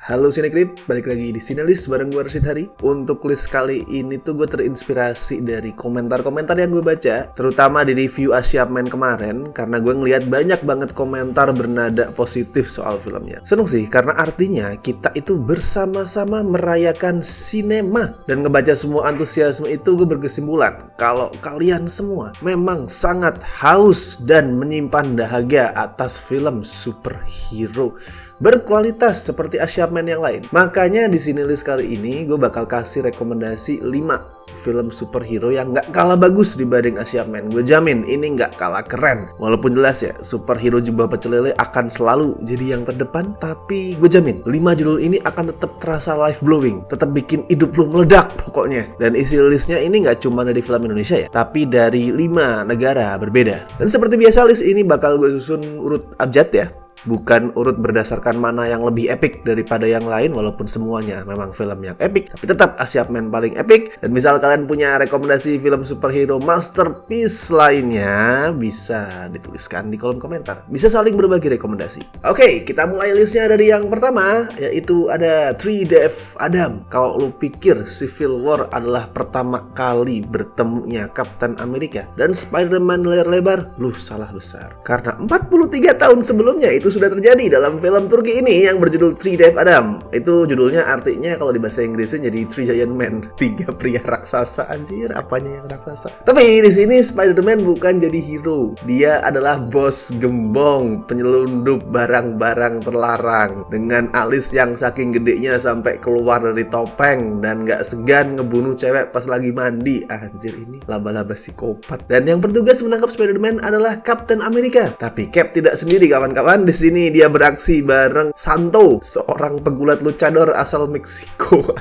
Halo Cinecrip, balik lagi di Cinelist bareng gue Rashid Hari. Untuk list kali ini tuh gue terinspirasi dari komentar-komentar yang gue baca, terutama di review Asyapmen kemarin, karena gue ngeliat banyak banget komentar bernada positif soal filmnya. Seneng sih, karena artinya kita itu bersama-sama merayakan sinema. Dan ngebaca semua antusiasme itu gue berkesimpulan kalau kalian semua memang sangat haus dan menyimpan dahaga atas film superhero berkualitas seperti Asyapmen yang lain. Makanya di sini list kali ini gue bakal kasih rekomendasi 5 film superhero yang gak kalah bagus dibanding Asyapmen. Gue jamin ini gak kalah keren. Walaupun jelas ya, superhero jubah pecel lele akan selalu jadi yang terdepan, tapi gue jamin 5 judul ini akan tetap terasa life blowing, tetap bikin hidup lu meledak pokoknya. Dan isi listnya ini gak cuma dari film Indonesia ya, tapi dari 5 negara berbeda. Dan seperti biasa, list ini bakal gue susun urut abjad ya, bukan urut berdasarkan mana yang lebih epic daripada yang lain, walaupun semuanya memang film yang epic, tapi tetap Asyapmen paling epic. Dan misal kalian punya rekomendasi film superhero masterpiece lainnya, bisa dituliskan di kolom komentar. Bisa saling berbagi rekomendasi. Oke, kita mulai listnya dari yang pertama, yaitu ada Three Death Adam. Kalau lu pikir Civil War adalah pertama kali bertemunya Captain America dan Spider-Man layar lebar, lu salah besar. Karena 43 tahun sebelumnya itu sudah terjadi dalam film Turki ini yang berjudul Three Death Adam. Itu judulnya artinya kalau di bahasa Inggrisnya jadi Three Giant Men, 3 pria raksasa. Anjir, apanya yang raksasa? Tapi di sini Spider-Man bukan jadi hero. Dia adalah bos gembong, penyelundup barang-barang terlarang dengan alis yang saking gedenya sampai keluar dari topeng dan gak segan ngebunuh cewek pas lagi mandi. Anjir, ini laba-laba psikopat. Dan yang bertugas menangkap Spider-Man adalah Captain America. Tapi Cap tidak sendiri kawan-kawan. Di sini dia beraksi bareng Santo, seorang pegulat luchador asal Meksiko.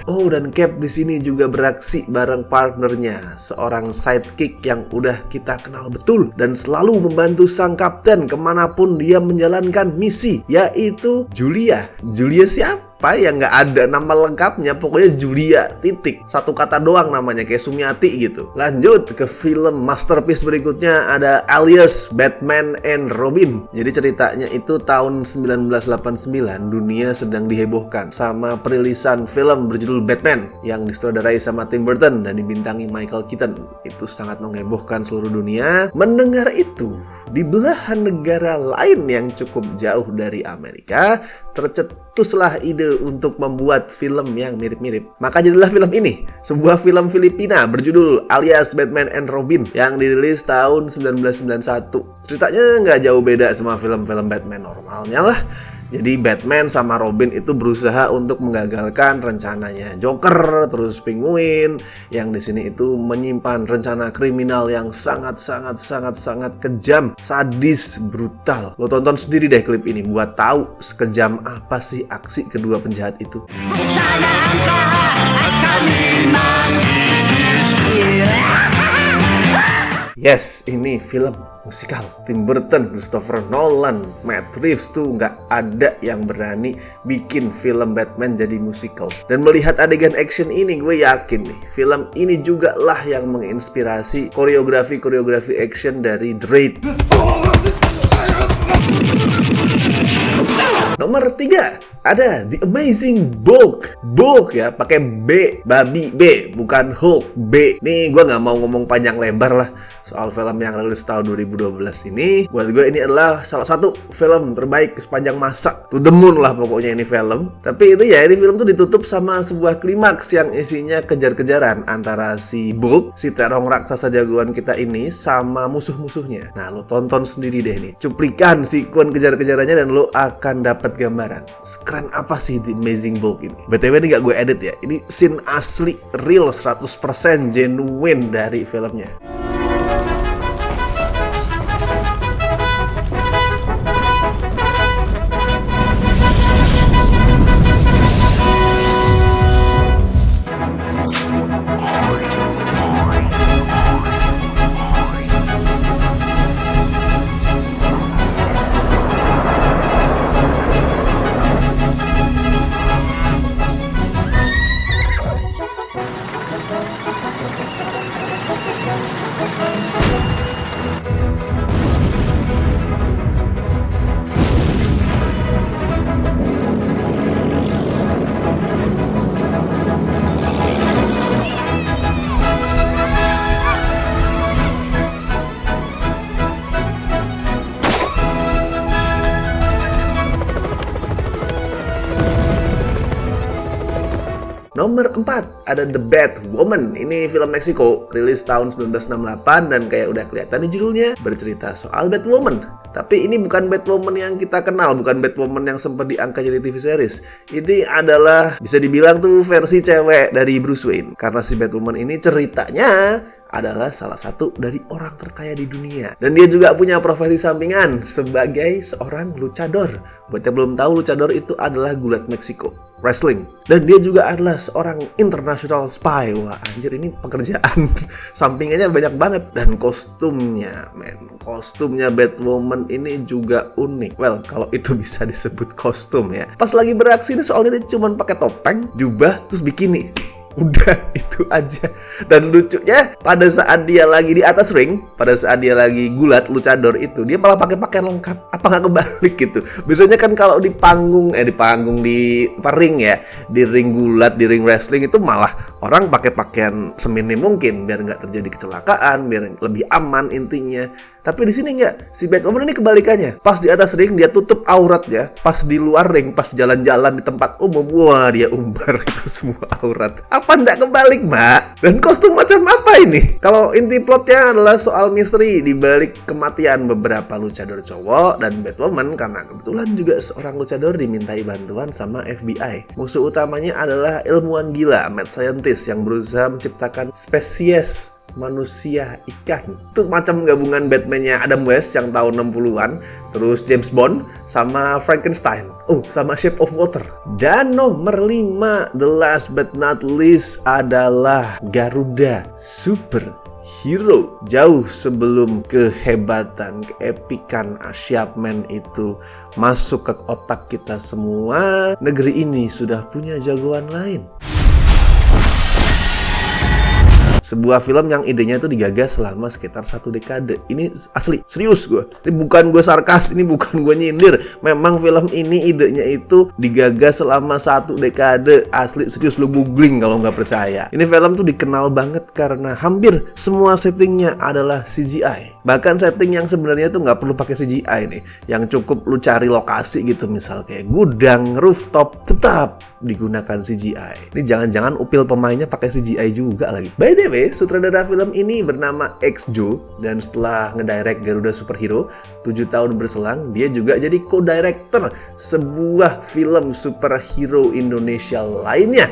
Oh, dan Cap di sini juga beraksi bareng partnernya, seorang sidekick yang udah kita kenal betul dan selalu membantu sang kapten kemanapun dia menjalankan misi, yaitu Julia. Julia siapa? Yang nggak ada nama lengkapnya, pokoknya Julia titik, satu kata doang namanya, kayak Sumiati gitu. Lanjut ke film masterpiece berikutnya, ada alias Batman and Robin. Jadi ceritanya itu tahun 1989 dunia sedang dihebohkan sama perilisan film berjudul Batman yang disutradarai sama Tim Burton dan dibintangi Michael Keaton. Itu sangat menghebohkan seluruh dunia. Mendengar itu, di belahan negara lain yang cukup jauh dari Amerika tercetuslah ide untuk membuat film yang mirip-mirip. Maka jadilah film ini, sebuah film Filipina berjudul alias Batman and Robin yang dirilis tahun 1991. Ceritanya nggak jauh beda sama film-film Batman normalnya lah. Jadi Batman sama Robin itu berusaha untuk menggagalkan rencananya Joker, terus Penguin yang di sini itu menyimpan rencana kriminal yang sangat kejam, sadis, brutal. Lo tonton sendiri deh klip ini buat tahu sekejam apa sih aksi kedua penjahat itu. Yes, ini film musikal. Tim Burton, Christopher Nolan, Matt Reeves tuh nggak ada yang berani bikin film Batman jadi musikal. Dan melihat adegan action ini, gue yakin nih, film ini juga lah yang menginspirasi koreografi action dari The Raid. Nomor 3 ada The Amazing Bulk. Bulk ya, pakai B, babi B, bukan Hulk, B. Nih gue nggak mau ngomong panjang lebar lah soal film yang rilis tahun 2012 ini. Buat gue ini adalah salah satu film terbaik sepanjang masa. To the moon lah pokoknya ini film. Tapi itu ya, ini film tuh ditutup sama sebuah klimaks yang isinya kejar-kejaran antara si Bulk, si terong raksasa jagoan kita ini, sama musuh-musuhnya. Nah, lo tonton sendiri deh nih, cuplikan sekuen kejar-kejarannya dan lo akan dapat gambaran keren apa sih The Amazing Bulk ini. BTW ini gak gue edit ya, ini scene asli, real, 100% genuine dari filmnya. Nomor 4 ada The Batwoman. Ini film Meksiko, rilis tahun 1968 dan kayak udah kelihatan di judulnya, bercerita soal Batwoman. Tapi ini bukan Batwoman yang kita kenal, bukan Batwoman yang sempat diangkat jadi TV series. Ini adalah bisa dibilang tuh versi cewek dari Bruce Wayne. Karena si Batwoman ini ceritanya adalah salah satu dari orang terkaya di dunia. Dan dia juga punya profesi sampingan sebagai seorang luchador. Buat yang belum tahu, luchador itu adalah gulat Meksiko, wrestling. Dan dia juga adalah seorang international spy. Wah anjir, ini pekerjaan sampingannya banyak banget. Dan kostumnya Batwoman ini juga unik. Well, kalau itu bisa disebut kostum ya. Pas lagi beraksi ini soalnya dia cuma pakai topeng, jubah, terus bikini. Udah itu aja. Dan lucunya pada saat dia lagi di atas ring, pada saat dia lagi gulat luchador itu, dia malah pakai pakaian lengkap. Apa nggak kebalik gitu? Biasanya kan kalau di panggung di ring ya, di ring gulat, di ring wrestling itu malah orang pakai pakaian seminim mungkin biar nggak terjadi kecelakaan, biar lebih aman intinya. Tapi di sini nggak, si Batwoman ini kebalikannya. Pas di atas ring dia tutup auratnya, pas di luar ring, pas jalan-jalan di tempat umum, wah dia umbar itu semua aurat. Apa nggak kebalik, Mbak? Dan kostum macam apa ini? Kalau inti plotnya adalah soal misteri di balik kematian beberapa luchador cowok dan Batwoman karena kebetulan juga seorang luchador dimintai bantuan sama FBI. Musuh utamanya adalah ilmuwan gila, mad scientist yang berusaha menciptakan spesies manusia ikan. Itu macam gabungan Batman-nya Adam West yang tahun 60-an, terus James Bond sama Frankenstein. Sama Shape of Water. Dan nomor 5, the last but not least adalah Garuda Superhero. Jauh sebelum kehebatan, keepikan Asyapman itu masuk ke otak kita semua, negeri ini sudah punya jagoan lain. Sebuah film yang idenya itu digagas selama sekitar 1 dekade. Ini asli, serius gue. Ini bukan gue sarkas, ini bukan gue nyindir. Memang film ini idenya itu digagas selama 1 dekade. Asli, serius, lu googling kalau nggak percaya. Ini film tuh dikenal banget karena hampir semua settingnya adalah CGI. Bahkan setting yang sebenarnya tuh nggak perlu pakai CGI nih. Yang cukup lu cari lokasi gitu, misal kayak gudang, rooftop, tetap digunakan CGI. Ini jangan-jangan upil pemainnya pakai CGI juga lagi. By the way, sutradara film ini bernama X Joe, dan setelah ngedirect Garuda Superhero 7 tahun berselang, dia juga jadi co-director sebuah film superhero Indonesia lainnya.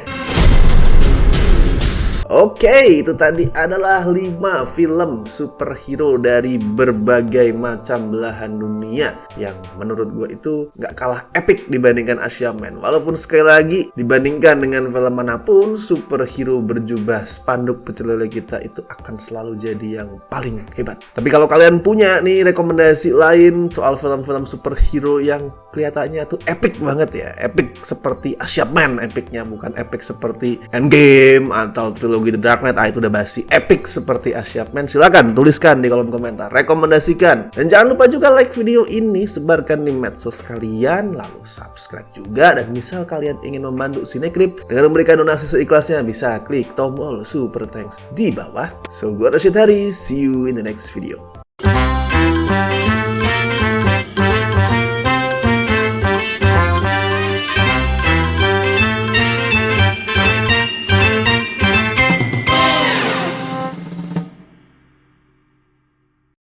Oke, itu tadi adalah 5 film superhero dari berbagai macam belahan dunia yang menurut gue itu gak kalah epic dibandingkan Asyapman. Walaupun sekali lagi dibandingkan dengan film manapun, superhero berjubah spanduk pecel lele kita itu akan selalu jadi yang paling hebat. Tapi kalau kalian punya nih rekomendasi lain soal film-film superhero yang kelihatannya tuh epic banget ya, epic seperti Asyapman, epicnya bukan epic seperti Endgame atau trilogi The Dark Knight, itu udah basi. Epic seperti Asyapman, silakan tuliskan di kolom komentar, rekomendasikan. Dan jangan lupa juga like video ini, sebarkan di medsos kalian, lalu subscribe juga. Dan misal kalian ingin membantu Cinecrip dengan memberikan donasi seikhlasnya, bisa klik tombol super thanks di bawah. So, gue Rashid Hari, see you in the next video.